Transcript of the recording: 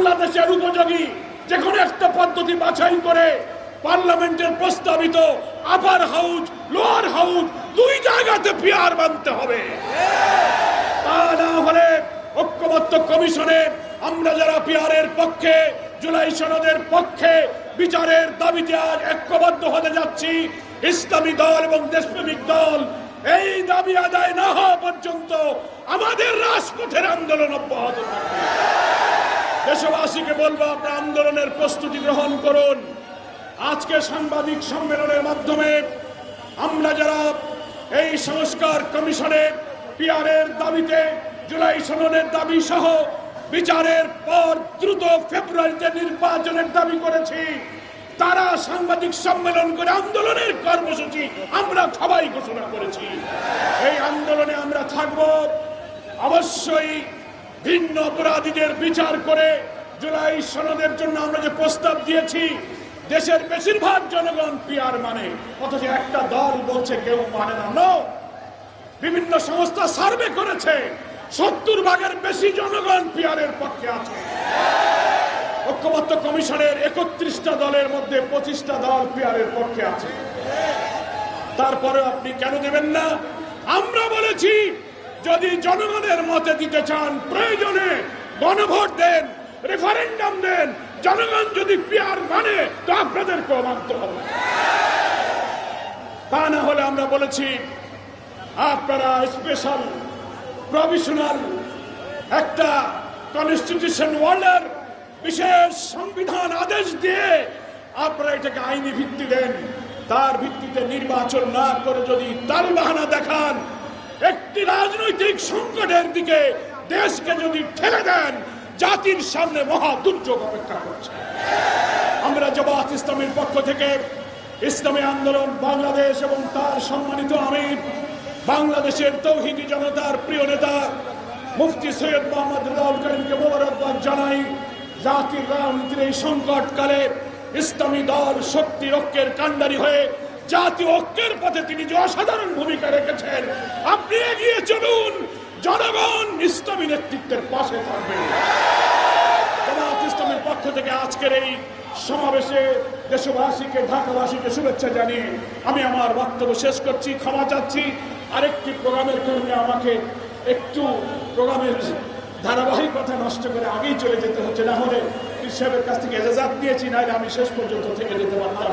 বাংলাদেশের উপযোগী যে কোনো একটা পদ্ধতি বাছাই করে পার্লামেন্টের প্রস্তাবিত আপার হাউস লোয়ার হাউস দুই জায়গাতে পিয়ার বানতে হবে। তা না হলে ঐক্যবদ্ধ কমিশনে আমরা যারা পিয়ারের পক্ষে, জুলাই সনদের পক্ষে বিচারের দাবিতে আজ ঐক্যবদ্ধ হতে যাচ্ছি, ইসলামী দল এবং দেশপ্রেমিক দল এই দাবি আদায় না হওয়া পর্যন্ত আমাদের রাজপথের আন্দোলন অব্যাহত থাকবে। দেশবাসীকে বলবো, আপনারা আন্দোলনের প্রস্তুতি গ্রহণ করুন। আজকে সাংবাদিক সম্মেলনের মাধ্যমে আমরা যারা এই সংস্কার কমিশনে পিয়ারের দাবিতে, জুলাই সনদের দাবি সহ বিচারের পর দ্রুত ফেব্রুয়ারিতে নির্বাচনের দাবি করেছি, তারা সাংবাদিক সম্মেলন করে আন্দোলনের কর্মসূচি আমরা সবাই ঘোষণা করেছি। এই আন্দোলনে আমরা থাকব। অবশ্যই ভিন্ন অপরাধীদের বিচার করে জুলাই সনদের জন্য আমরা যে প্রস্তাব দিয়েছি, দেশের বেশিরভাগ জনগণ পিয়ার মানে, অথচ একটা দল বলছে কেউ মানে না। বিভিন্ন সংস্থা সার্ভে করেছে, 70% বেশি জনগণ পিয়ারের পক্ষে আছে। ঐক্যবদ্ধ কমিশনের 31টা দলের মধ্যে 25টা দল পিয়ারের পক্ষে আছে। তারপরে আপনি কেন দেবেন না? আমরা বলেছি, যদি জনগণের মতে দিতে চান, প্রয়োজনে গণভোট দেন, রেফারেন্ডাম দেন। জনগণ যদি পিয়ার মানে তো আপনাদেরকেও মানতে হবে। তা না হলে আমরা বলেছি, আপনারা স্পেশাল প্রভিশনাল একটা কনস্টিটিউশন ওয়ার্ল্ডের বিশেষ সংবিধান আদেশ দিয়ে আপনারা এটাকে আইনি ভিত্তি দেন। তার ভিত্তিতে নির্বাচন না করে যদি তালবাহানা দেখান, একটি রাজনৈতিক সংকটের দিকে দেশকে যদি ঠেলে দেন, জাতির সামনে মহা দুর্যোগ অপেক্ষা করছে। আমরা জামাত ইসলামীর পক্ষ থেকে ইসলামী আন্দোলন বাংলাদেশ এবং তার সম্মানিত আমির, বাংলাদেশের তৌহিদি জনতার প্রিয় নেতা মুফতি সৈয়দ মোহাম্মদ রেজাউল করিমকে মোবারকবাদ জানাই। জাতির রাজনীতির এই সংকটকালে ইসলামী দল শক্তি ঐক্যের কাণ্ডারি হয়ে জাতীয় ঐক্যের পথে তিনি যে অসাধারণ ভূমিকা রেখেছেন, আপনি এগিয়ে চলুন। জনগণ ইসলামী নেতৃত্বের পাশে থাকবে। জামাত ইসলামের পক্ষ থেকে আজকের এই সমাবেশে দেশবাসীকে, ঢাকাবাসীকে শুভেচ্ছা জানিয়ে আমি আমার বক্তব্য শেষ করছি। ক্ষমা চাচ্ছি, আরেকটি প্রোগ্রামের কারণে আমাকে একটু প্রোগ্রামের ধারাবাহিকতা নষ্ট করে আগেই চলে যেতে হচ্ছে। না হলে সাহেবের কাছ থেকে এজাজত দিয়েছি, নাহলে আমি শেষ পর্যন্ত থেকে যেতে পারতাম।